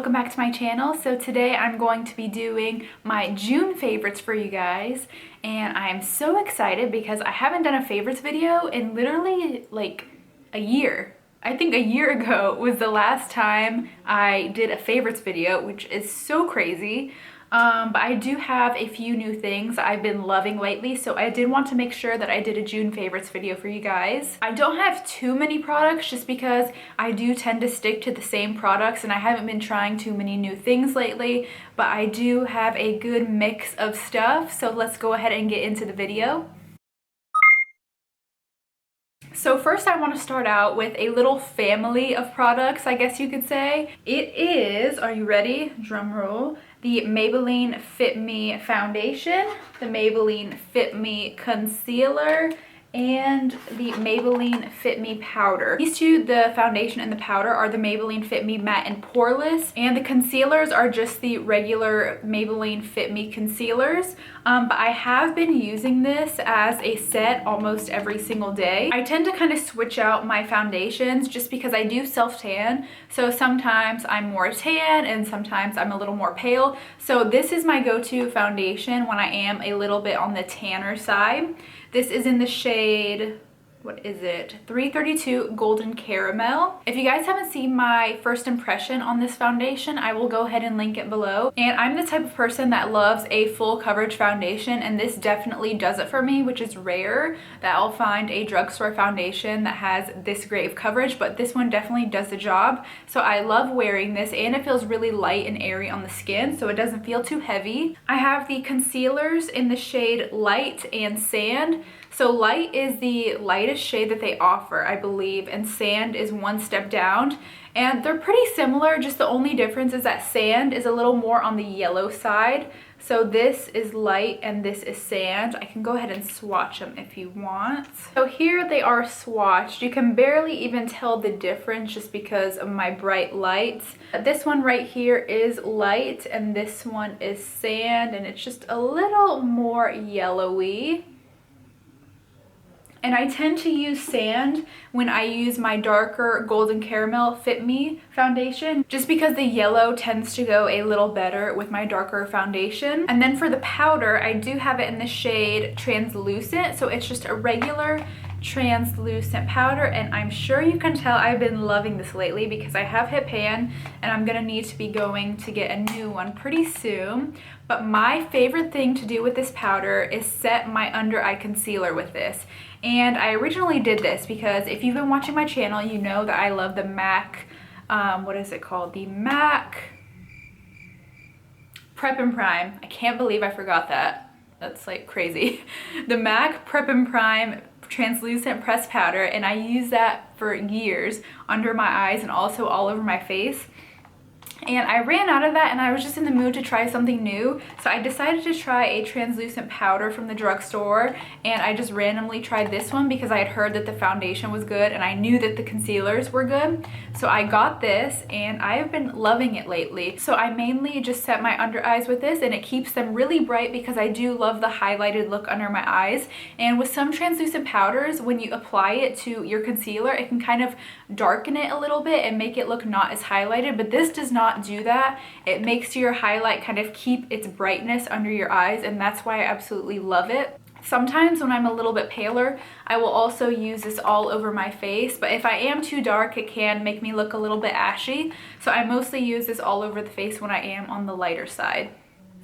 welcome back to my channel. So today I'm going to be doing my June favorites for you guys, and I am so excited because I haven't done a favorites video in literally like a year. I think a year ago was the last time I did a favorites video, which is so crazy. But I do have a few new things I've been loving lately, so I did want to make sure that I did a June favorites video for you guys. I don't have too many products just because I do tend to stick to the same products and I haven't been trying too many new things lately, but I do have a good mix of stuff, so let's go ahead and get into the video. So first I want to start out with a little family of products, I guess you could say. It is, are you ready? Drum roll. The Maybelline Fit Me Foundation, the Maybelline Fit Me Concealer, and the Maybelline Fit Me Powder. These two, the foundation and the powder, are the Maybelline Fit Me Matte and Poreless, and the concealers are just the regular Maybelline Fit Me concealers. But I have been using this as a set almost every single day. I tend to kind of switch out my foundations just because I do self-tan, so sometimes I'm more tan and sometimes I'm a little more pale. So this is my go-to foundation when I am a little bit on the tanner side. This is in the shade, what is it? 332 Golden Caramel. If you guys haven't seen my first impression on this foundation, I will go ahead and link it below. And I'm the type of person that loves a full coverage foundation, and this definitely does it for me, which is rare that I'll find a drugstore foundation that has this great of coverage, but this one definitely does the job. So I love wearing this, and it feels really light and airy on the skin, so it doesn't feel too heavy. I have the concealers in the shade Light and Sand. So Light is the lightest shade that they offer, I believe, and Sand is one step down. And they're pretty similar, just the only difference is that Sand is a little more on the yellow side. So this is Light and this is Sand. I can go ahead and swatch them if you want. So here they are swatched. You can barely even tell the difference just because of my bright lights. This one right here is Light and this one is Sand, and it's just a little more yellowy. And I tend to use Sand when I use my darker Golden Caramel Fit Me foundation, just because the yellow tends to go a little better with my darker foundation. And then for the powder, I do have it in the shade Translucent, so it's just a regular translucent powder, and I'm sure you can tell I've been loving this lately because I have hit pan and I'm gonna need to be going to get a new one pretty soon. But my favorite thing to do with this powder is set my under eye concealer with this. And I originally did this because if you've been watching my channel, you know that I love the MAC, what is it called? The MAC Prep and Prime. I can't believe I forgot that. That's like crazy. The MAC Prep and Prime translucent pressed powder, and I use that for years under my eyes and also all over my face. And I ran out of that and I was just in the mood to try something new, so I decided to try a translucent powder from the drugstore, and I just randomly tried this one because I had heard that the foundation was good and I knew that the concealers were good. So I got this and I've been loving it lately. So I mainly just set my under eyes with this, and it keeps them really bright because I do love the highlighted look under my eyes. And with some translucent powders, when you apply it to your concealer, it can kind of darken it a little bit and make it look not as highlighted, but this does not do that. It makes your highlight kind of keep its brightness under your eyes, and that's why I absolutely love it. Sometimes when I'm a little bit paler, I will also use this all over my face, but if I am too dark, it can make me look a little bit ashy, so I mostly use this all over the face when I am on the lighter side.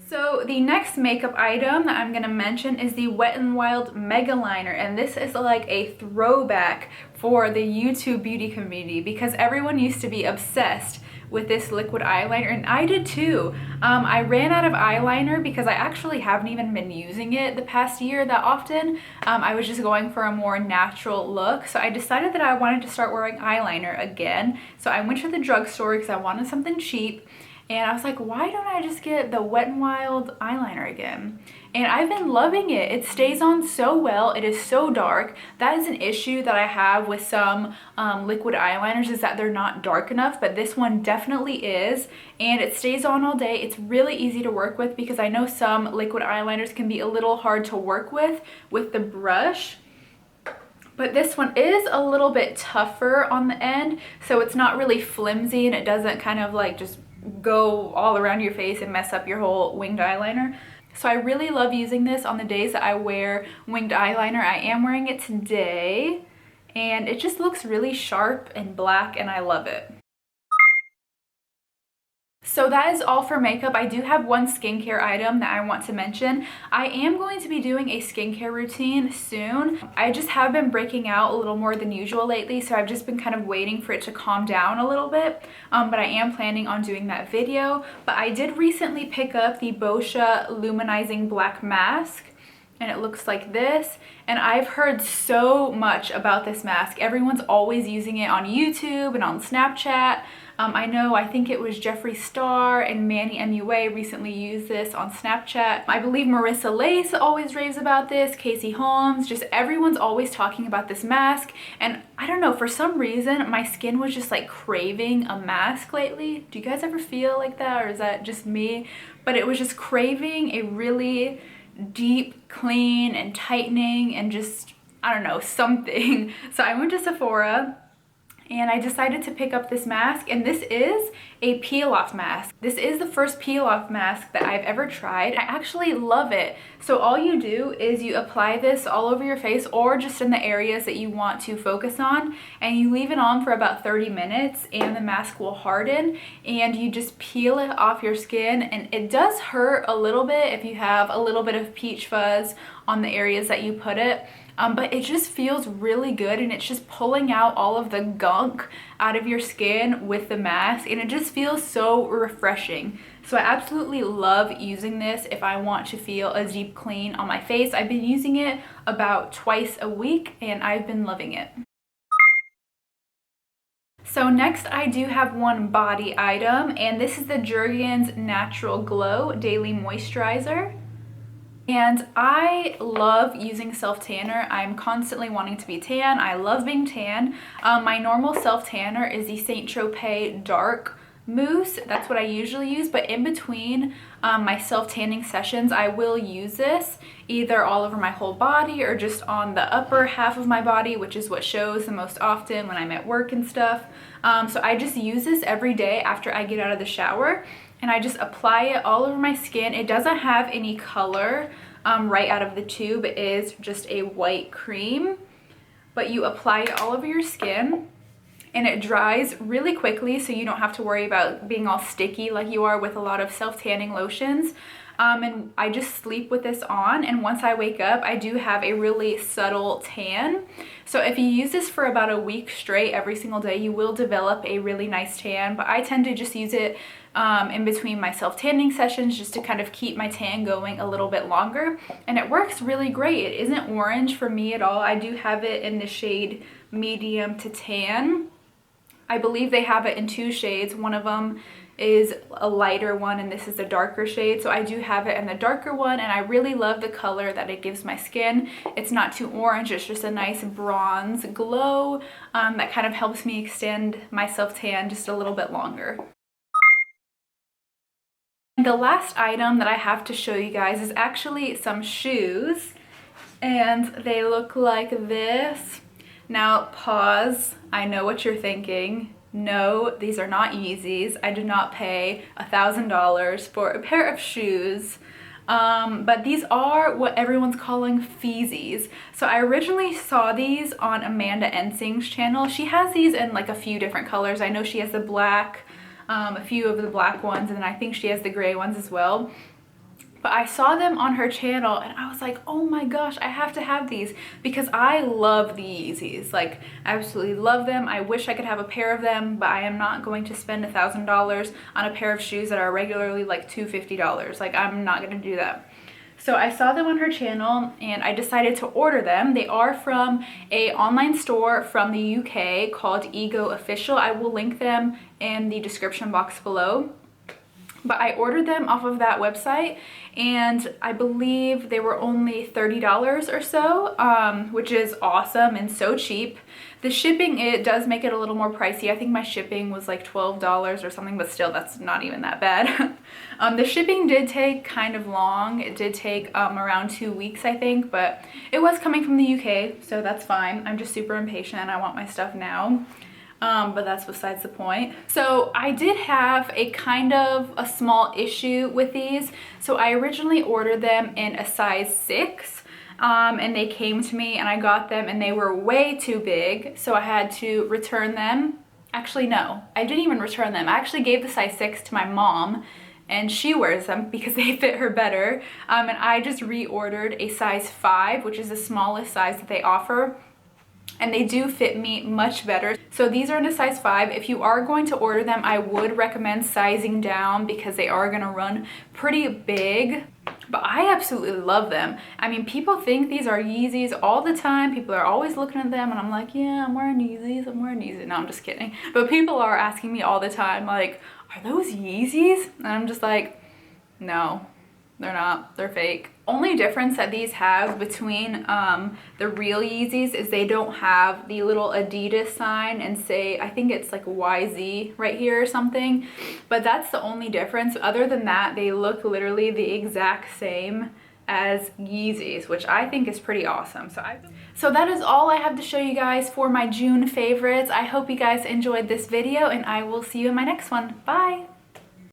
So the next makeup item that I'm going to mention is the Wet n Wild Mega Liner, and this is like a throwback for the YouTube beauty community because everyone used to be obsessed with this liquid eyeliner, and I did too. I ran out of eyeliner because I actually haven't even been using it the past year that often. I was just going for a more natural look, so I decided that I wanted to start wearing eyeliner again. So I went to the drugstore because I wanted something cheap, and I was like, why don't I just get the Wet n Wild eyeliner again? And I've been loving it. It stays on so well. It is so dark. That is an issue that I have with some liquid eyeliners, is that they're not dark enough, but this one definitely is, and it stays on all day. It's really easy to work with because I know some liquid eyeliners can be a little hard to work with the brush. But this one is a little bit tougher on the end, so it's not really flimsy and it doesn't kind of like just go all around your face and mess up your whole winged eyeliner. So I really love using this on the days that I wear winged eyeliner. I am wearing it today, and it just looks really sharp and black, and I love it. So that is all for makeup. I do have one skincare item that I want to mention. I am going to be doing a skincare routine soon. I just have been breaking out a little more than usual lately, so I've just been kind of waiting for it to calm down a little bit, but I am planning on doing that video. But I did recently pick up the Boscia Luminizing Black Mask, and it looks like this. And I've heard so much about this mask. Everyone's always using it on YouTube and on Snapchat. I think it was Jeffree Star and Manny MUA recently used this on Snapchat. I believe Marissa Lace always raves about this, Casey Holmes, just everyone's always talking about this mask. And I don't know, for some reason, my skin was just like craving a mask lately. Do you guys ever feel like that, or is that just me? But it was just craving a really deep clean and tightening and just, I don't know, something. So I went to Sephora and I decided to pick up this mask, and this is a peel-off mask. This is the first peel-off mask that I've ever tried. I actually love it. So all you do is you apply this all over your face or just in the areas that you want to focus on, and you leave it on for about 30 minutes and the mask will harden, and you just peel it off your skin. And it does hurt a little bit if you have a little bit of peach fuzz on the areas that you put it. But it just feels really good, and it's just pulling out all of the gunk out of your skin with the mask, and it just feels so refreshing. So I absolutely love using this if I want to feel a deep clean on my face. I've been using it about twice a week and I've been loving it. So next I do have one body item, and this is the Jergens Natural Glow Daily Moisturizer. And I love using self-tanner. I'm constantly wanting to be tan. I love being tan. My normal self-tanner is the Saint Tropez Dark Mousse. That's what I usually use, but in between my self-tanning sessions, I will use this either all over my whole body or just on the upper half of my body, which is what shows the most often when I'm at work and stuff. So I just use this every day after I get out of the shower, and I just apply it all over my skin. It doesn't have any color right out of the tube. It is just a white cream, but you apply it all over your skin, and it dries really quickly, so you don't have to worry about being all sticky like you are with a lot of self-tanning lotions. And I just sleep with this on, and once I wake up, I do have a really subtle tan. So if you use this for about a week straight every single day, you will develop a really nice tan, but I tend to just use it in between my self-tanning sessions just to kind of keep my tan going a little bit longer, and it works really great. It isn't orange for me at all. I do have it in the shade medium to tan. I believe they have it in 2 shades. One of them is a lighter one, and this is a darker shade. So I do have it in the darker one, and I really love the color that it gives my skin. It's not too orange, it's just a nice bronze glow that kind of helps me extend my self-tan just a little bit longer. The last item that I have to show you guys is actually some shoes, and they look like this. Now pause, I know what you're thinking. No, these are not Yeezys. I did not pay $1,000 for a pair of shoes. But these are what everyone's calling Feezies. So I originally saw these on Amanda Ensing's channel. She has these in like a few different colors. I know she has the black, a few of the black ones, and then I think she has the gray ones as well. But I saw them on her channel and I was like, oh my gosh, I have to have these because I love the Yeezys. Like, I absolutely love them. I wish I could have a pair of them, but I am not going to spend $1,000 on a pair of shoes that are regularly like $250. Like, I'm not gonna do that. So I saw them on her channel and I decided to order them. They are from an online store from the UK called Ego Official. I will link them in the description box below. But I ordered them off of that website, and I believe they were only $30 or so, which is awesome and so cheap. The shipping, it does make it a little more pricey. I think my shipping was like $12 or something, but still, that's not even that bad. The shipping did take kind of long. It did take around 2 weeks, I think, but it was coming from the UK, so that's fine. I'm just super impatient and I want my stuff now. but that's besides the point. So I did have a kind of a small issue with these. So I originally ordered them in a size 6. And they came to me and I got them and they were way too big. So I had to return them. Actually, no, I didn't even return them. I actually gave the size 6 to my mom and she wears them because they fit her better. And I just reordered a size 5, which is the smallest size that they offer. And they do fit me much better. So these are in a size 5. If you are going to order them, I would recommend sizing down because they are gonna run pretty big. But I absolutely love them. I mean, people think these are Yeezys all the time. People are always looking at them and I'm like, yeah, I'm wearing Yeezys, I'm wearing Yeezys. No, I'm just kidding. But people are asking me all the time, like, are those Yeezys? And I'm just like, no, they're not, they're fake. Only difference that these have between the real Yeezys is they don't have the little Adidas sign and say, I think it's like YZ right here or something, but that's the only difference. Other than that, they look literally the exact same as Yeezys, which I think is pretty awesome. So that is all I have to show you guys for my June favorites. I hope you guys enjoyed this video and I will see you in my next one. Bye!